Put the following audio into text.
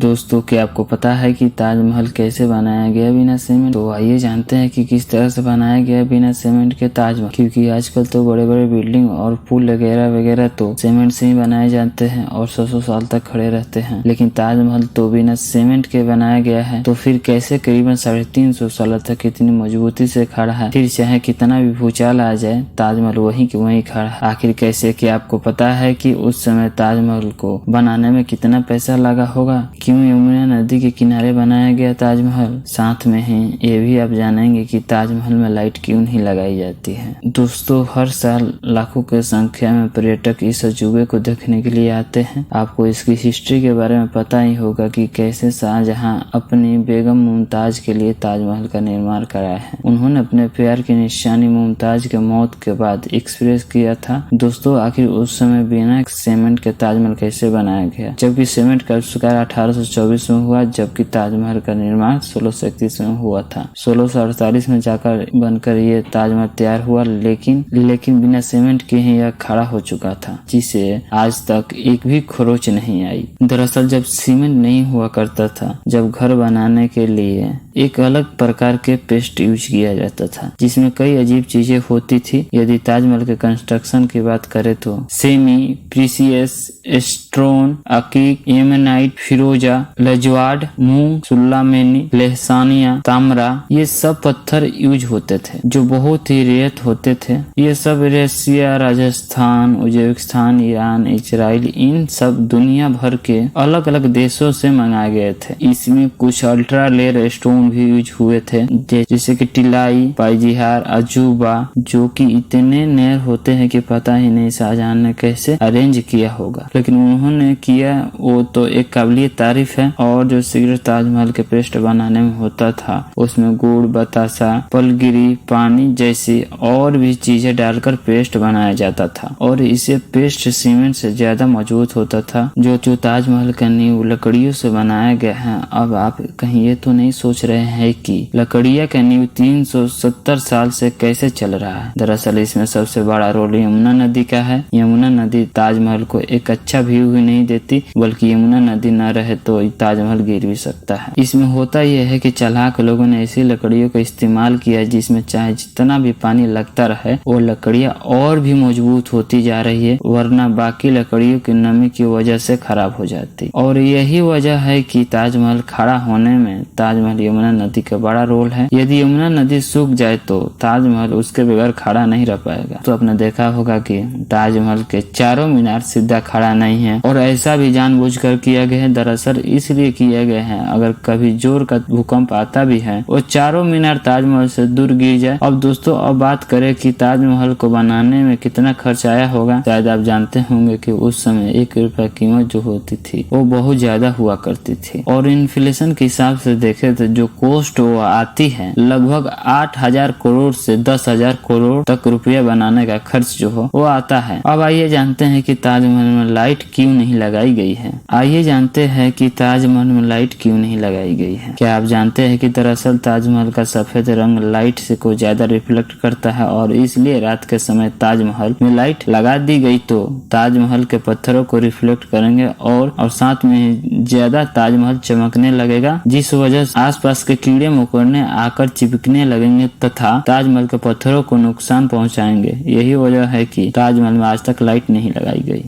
दोस्तों, क्या आपको पता है कि ताजमहल कैसे बनाया गया बिना सीमेंट? तो आइए जानते हैं कि किस तरह से बनाया गया बिना सीमेंट के ताजमहल। क्योंकि आजकल तो बड़े बड़े बिल्डिंग और पुल वगैरह वगैरह तो सीमेंट से ही बनाए जाते हैं और 100 साल तक खड़े रहते हैं, लेकिन ताजमहल तो बिना सीमेंट के बनाया गया है। तो फिर कैसे करीबन 350 साल तक इतनी मजबूती से खड़ा है? फिर चाहे कितना भी भूचाल आ जाए, ताजमहल वहीं के वहीं खड़ा है। आखिर कैसे? क्या आपको पता है कि उस समय ताजमहल को बनाने में कितना पैसा लगा होगा? क्यों यमुना नदी के किनारे बनाया गया ताजमहल? साथ में ही ये भी आप जानेंगे कि ताजमहल में लाइट क्यों नहीं लगाई जाती है। दोस्तों, हर साल लाखों की संख्या में पर्यटक इस अजूबे को देखने के लिए आते हैं। आपको इसकी हिस्ट्री के बारे में पता ही होगा कि कैसे शाहजहां अपनी बेगम मुमताज के लिए ताजमहल का निर्माण कराया है। उन्होंने अपने प्यार की निशानी मुमताज के मौत के बाद एक्सप्रेस किया था। दोस्तों, आखिर उस समय बिना सीमेंट के ताजमहल कैसे बनाया गया? जबकि सीमेंट का आविष्कार 1824 में हुआ, जबकि ताजमहल का निर्माण 1631 में हुआ था। 1648 में जाकर बनकर ये ताजमहल तैयार हुआ, लेकिन बिना सीमेंट के ही यह खड़ा हो चुका था, जिसे आज तक एक भी खरोच नहीं आई। दरअसल जब सीमेंट नहीं हुआ करता था, जब घर बनाने के लिए एक अलग प्रकार के पेस्ट यूज किया जाता था, जिसमें कई अजीब चीजें होती थी। यदि ताजमहल के कंस्ट्रक्शन की बात करें तो सेमी प्रीसियस स्टोन, अकीक, येमेनाइट, फिरोजा, लजवाड, मूंग, सुल्लामेनी, लेहसानिया, तामरा, ये सब पत्थर यूज होते थे, जो बहुत ही रेत होते थे। ये सब रसिया, राजस्थान, उज्बेकिस्तान, ईरान, इजराइल, इन सब दुनिया भर के अलग अलग देशों से मंगाए गए थे। इसमें कुछ अल्ट्रा लेयर स्टोन भी यूज हुए थे, जैसे कि टिलाई, पाइजिहार, अजूबा, जो कि इतने नए होते हैं कि पता ही नहीं शाहजहां ने कैसे अरेंज किया होगा, लेकिन उन्होंने किया वो तो एक काबिलिय तारीफ है। और जो सिगरेट ताजमहल के पेस्ट बनाने में होता था, उसमें गुड़, बतासा, पलगिरी, पानी जैसी और भी चीजें डालकर पेस्ट बनाया जाता था, और इसे पेस्ट सीमेंट से ज्यादा मजबूत होता था। जो ताजमहल का नींव लकड़ियों से बनाया गया है। अब आप कहीं ये तो नहीं सोच रहे हैं कि लकड़िया का नींव 370 साल से कैसे चल रहा है? दरअसल इसमें सबसे बड़ा रोल यमुना नदी का है। यमुना नदी ताजमहल को एक अच्छा व्यू ही नहीं देती, बल्कि यमुना नदी न रहे तो ताजमहल गिर भी सकता है। इसमें होता यह है कि चालाक लोगों ने ऐसी लकड़ियों का इस्तेमाल किया जिसमें चाहे जितना भी पानी लगता रहे, वो लकड़ियां और भी मजबूत होती जा रही है, वरना बाकी लकड़ियों की नमी की वजह से खराब हो जाती। और यही वजह है कि ताजमहल खड़ा होने में ताजमहल यमुना नदी का बड़ा रोल है। यदि यमुना नदी सूख जाए तो ताजमहल उसके बगैर खड़ा नहीं रह पाएगा। तो आपने देखा होगा कि ताजमहल के चारों मीनार सीधा खड़ा नहीं है, और ऐसा भी जानबूझकर किया गया है। दरअसल इसलिए किया गया है, अगर कभी जोर का भूकंप आता भी है, वो चारों मीनार ताजमहल से दूर गिर जाए। अब दोस्तों, अब बात करें कि ताजमहल को बनाने में कितना खर्च आया होगा। शायद आप जानते होंगे कि उस समय 1 रुपया कीमत जो होती थी वो बहुत ज्यादा हुआ करती थी, और इन्फ्लेशन के हिसाब से देखे तो जो कॉस्ट वो आती है लगभग 8,000 करोड़ से 10,000 करोड़ तक रुपया बनाने का खर्च जो हो वो आता है। अब आइए जानते हैं कि ताजमहल में लाइट क्यों नहीं लगाई गई है। आइए जानते हैं कि ताजमहल में लाइट क्यों नहीं लगाई गई है। क्या आप जानते हैं कि दरअसल ताजमहल का सफेद रंग लाइट से को ज्यादा रिफ्लेक्ट करता है, और इसलिए रात के समय ताजमहल में लाइट लगा दी गई तो ताजमहल के पत्थरों को रिफ्लेक्ट करेंगे, और साथ में ज्यादा ताजमहल चमकने लगेगा, जिस वजह से आसपास के कीड़े मकोड़े आकर चिपकने लगेंगे तथा ताजमहल के पत्थरों को नुकसान पहुंचाएंगे। यही वजह है कि ताजमहल में आज तक लाइट नहीं लगाई गई।